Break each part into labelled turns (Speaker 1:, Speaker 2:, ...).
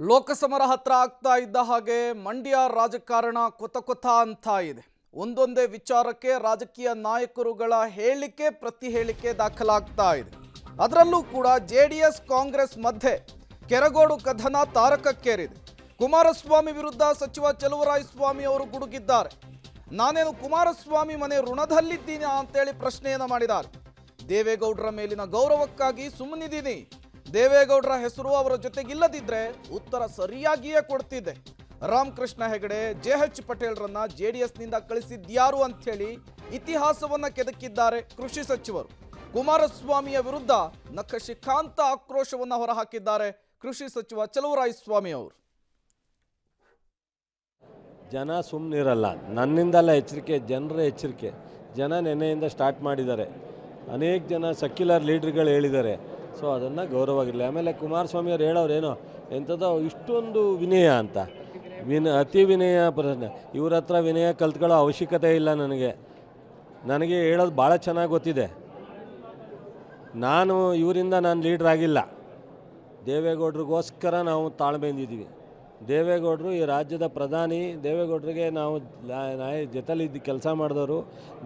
Speaker 1: ಲೋಕಸಮರ ಹತ್ರ ಆಗ್ತಾ ಇದ್ದ ಹಾಗೆ ಮಂಡ್ಯ ರಾಜಕಾರಣ ಕೊತ ಅಂತ ಇದೆ. ಒಂದೊಂದೇ ವಿಚಾರಕ್ಕೆ ರಾಜಕೀಯ ನಾಯಕರುಗಳ ಹೇಳಿಕೆ ಪ್ರತಿ ಹೇಳಿಕೆ ದಾಖಲಾಗ್ತಾ ಇದೆ. ಅದರಲ್ಲೂ ಕೂಡ ಜೆಡಿಎಸ್ ಕಾಂಗ್ರೆಸ್ ಮಧ್ಯೆ ಕೆರಗೋಡು ಕದನ ತಾರಕಕ್ಕೇರಿದೆ. ಕುಮಾರಸ್ವಾಮಿ ವಿರುದ್ಧ ಸಚಿವ ಚಲುವರಾಯಸ್ವಾಮಿ ಅವರು ಗುಡುಗಿದ್ದಾರೆ. ನಾನೇನು ಕುಮಾರಸ್ವಾಮಿ ಮನೆ ಋಣದಲ್ಲಿದ್ದೀನಿ ಅಂತೇಳಿ ಪ್ರಶ್ನೆಯನ್ನು ಮಾಡಿದ್ದಾರೆ. ದೇವೇಗೌಡರ ಮೇಲಿನ ಗೌರವಕ್ಕಾಗಿ ಸುಮ್ಮನಿದ್ದೀನಿ. ದೇವೇಗೌಡರ ಹೆಸರು ಅವರ ಜೊತೆಗಿಲ್ಲದಿದ್ರೆ ಉತ್ತರ ಸರಿಯಾಗಿಯೇ ಕೊಡ್ತಿದ್ದೆ. ರಾಮಕೃಷ್ಣ ಹೆಗಡೆ ಜೆಎಚ್ ಪಟೇಲ್ರನ್ನ ಜೆಡಿಎಸ್ನಿಂದ ಕಳಿಸಿದ್ಯಾರು ಅಂಥೇಳಿ ಇತಿಹಾಸವನ್ನ ಕೆದಕಿದ್ದಾರೆ ಕೃಷಿ ಸಚಿವರು. ಕುಮಾರಸ್ವಾಮಿಯ ವಿರುದ್ಧ ನಖಶಿಖಾಂತ ಆಕ್ರೋಶವನ್ನು ಹೊರಹಾಕಿದ್ದಾರೆ ಕೃಷಿ ಸಚಿವ ಚಲುವರಾಯಸ್ವಾಮಿ ಅವರು.
Speaker 2: ಜನ ಸುಮ್ಮನಿರಲ್ಲ, ನನ್ನಿಂದಲ್ಲ ಎಚ್ಚರಿಕೆ, ಜನರ ಎಚ್ಚರಿಕೆ. ಜನ ನೆನೆಯಿಂದ ಸ್ಟಾರ್ಟ್ ಮಾಡಿದ್ದಾರೆ. ಅನೇಕ ಜನ ಸೆಕ್ಯುಲರ್ ಲೀಡ್ರ್ಗಳು ಹೇಳಿದ್ದಾರೆ. ಸೊ ಅದನ್ನು ಗೌರವವಾಗಿರಲಿ. ಆಮೇಲೆ ಕುಮಾರಸ್ವಾಮಿ ಅವ್ರು ಹೇಳೋರೇನೋ ಎಂಥದ್ದು ಇಷ್ಟೊಂದು ವಿನಯ ಅಂತ, ಅತಿ ವಿನಯ ಪ್ರಶ್ನೆ. ಇವ್ರ ಹತ್ರ ವಿನಯ ಕಲ್ತ್ಕೊಳ್ಳೋ ಅವಶ್ಯಕತೆ ಇಲ್ಲ. ನನಗೆ ಹೇಳೋದು ಭಾಳ ಚೆನ್ನಾಗಿ ಗೊತ್ತಿದೆ. ಇವರಿಂದ ನಾನು ಲೀಡ್ರ್ ಆಗಿಲ್ಲ. ದೇವೇಗೌಡರಿಗೋಸ್ಕರ ನಾವು ತಾಳ್ಮೆಯಿಂದಿದ್ದೀವಿ. ದೇವೇಗೌಡರು ಈ ರಾಜ್ಯದ ಪ್ರಧಾನಿ. ದೇವೇಗೌಡರಿಗೆ ನಾವು ಜೊತೆಲಿದ್ದು ಕೆಲಸ ಮಾಡಿದವರು.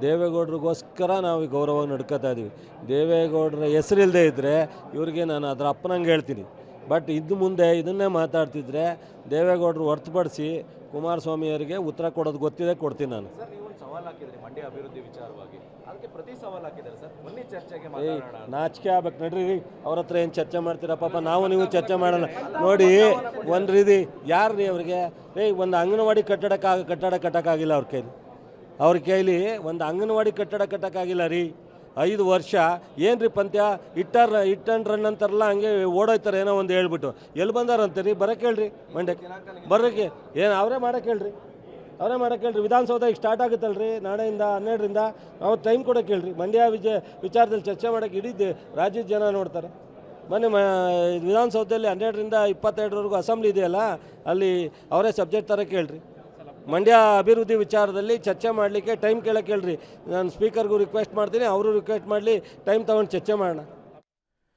Speaker 2: ದೇವೇಗೌಡರಿಗೋಸ್ಕರ ನಾವು ಈ ಗೌರವ ನಡ್ಕೋತಾ ಇದ್ದೀವಿ. ದೇವೇಗೌಡರ ಹೆಸರಿಲ್ಲದೆ ಇದ್ದರೆ ಇವರಿಗೆ ನಾನು ಅದರ ಅಪ್ಪನಂಗೆ ಹೇಳ್ತೀನಿ. ಬಟ್ ಇದ್ದು ಮುಂದೆ ಇದನ್ನೇ ಮಾತಾಡ್ತಿದ್ರೆ ದೇವೇಗೌಡರು ಹೊರತುಪಡಿಸಿ ಕುಮಾರಸ್ವಾಮಿಯವರಿಗೆ ಉತ್ತರ ಕೊಡೋದು ಗೊತ್ತಿದೆ, ಕೊಡ್ತೀನಿ ನಾನು.
Speaker 3: ಸರ್, ನೀವು ಒಂದು ಸವಾಲು ಹಾಕಿದ್ರಿ ಮಂಡ್ಯ ಅಭಿವೃದ್ಧಿ ವಿಚಾರವಾಗಿ, ಅದಕ್ಕೆ ಪ್ರತಿ ಸವಾಲು ಹಾಕಿದ್ದಾರೆ ಸರ್. ಬನ್ನಿ ಚರ್ಚೆಗೆ ಮಾತಾಡೋಣ.
Speaker 2: ನಾಚಿಕೆ ಆಗ್ಬೇಕು ನಡ್ರಿ. ಅವ್ರ ಹತ್ರ ಏನು ಚರ್ಚೆ ಮಾಡ್ತೀರಾ? ಪಾಪ ನಾವು ನೀವು ಚರ್ಚೆ ಮಾಡೋಣ. ನೋಡಿ, ಒಂದು ರೀತಿ ಯಾರು ರೀ ಅವ್ರಿಗೆ ಒಂದು ಅಂಗನವಾಡಿ ಕಟ್ಟಡ ಕಟ್ಟೋಕ್ಕಾಗಿಲ್ಲ ಅವ್ರ ಕೈಲಿ ಒಂದು ಅಂಗನವಾಡಿ ಕಟ್ಟಡ ಕಟ್ಟೋಕ್ಕಾಗಿಲ್ಲ ರೀ. 5 ವರ್ಷ ಏನು ರೀ ಪಂತ್ಯ ಇಟ್ ಆ್ಯಂಡ್ ರನ್ ಅಂತಾರಲ್ಲ, ಹಂಗೆ ಓಡೋಯ್ತಾರೆ ಏನೋ ಒಂದು ಹೇಳ್ಬಿಟ್ಟು. ಎಲ್ಲಿ ಬಂದಾರಂತೀರಿ? ಬರೋಕ್ಕೆ ಹೇಳ್ರಿ ಮಂಡ್ಯಕ್ಕೆ. ಬರೋಕ್ಕೆ ಏನು ಅವರೇ ಮಾಡೋಕ್ಕೆ ಹೇಳ್ರಿ. ವಿಧಾನಸೌಧ ಈಗ ಸ್ಟಾರ್ಟ್ ಆಗುತ್ತಲ್ರಿ ನಾಳೆಯಿಂದ 12ರಿಂದ. ಅವ್ರು ಟೈಮ್ ಕೊಡೋಕ್ಕೆ ಹೇಳ್ರಿ. ಮಂಡ್ಯ ವಿಚಾರದಲ್ಲಿ ಚರ್ಚೆ ಮಾಡೋಕ್ಕೆ ಇಡೀ ರಾಜ್ಯದ ಜನ ನೋಡ್ತಾರೆ. ಮೊನ್ನೆ ವಿಧಾನಸೌಧದಲ್ಲಿ 12ರಿಂದ 22ರವರೆಗೂ ಅಸೆಂಬ್ಲಿ ಇದೆಯಲ್ಲ, ಅಲ್ಲಿ ಅವರೇ ಸಬ್ಜೆಕ್ಟ್ ತರಕ್ಕೆ ಹೇಳ್ರಿ. ಮಂಡ್ಯ ಅಭಿವೃದ್ಧಿ ವಿಚಾರದಲ್ಲಿ ಚರ್ಚೆ ಮಾಡಲಿಕ್ಕೆ ಟೈಮ್ ಕೇಳೋಕ್ಕೆ ಹೇಳ್ರಿ. ನಾನು ಸ್ಪೀಕರ್ಗೂ ರಿಕ್ವೆಸ್ಟ್ ಮಾಡ್ತೀನಿ, ಅವರು ರಿಕ್ವೆಸ್ಟ್ ಮಾಡಲಿ, ಟೈಮ್ ತೊಗೊಂಡು ಚರ್ಚೆ ಮಾಡೋಣ.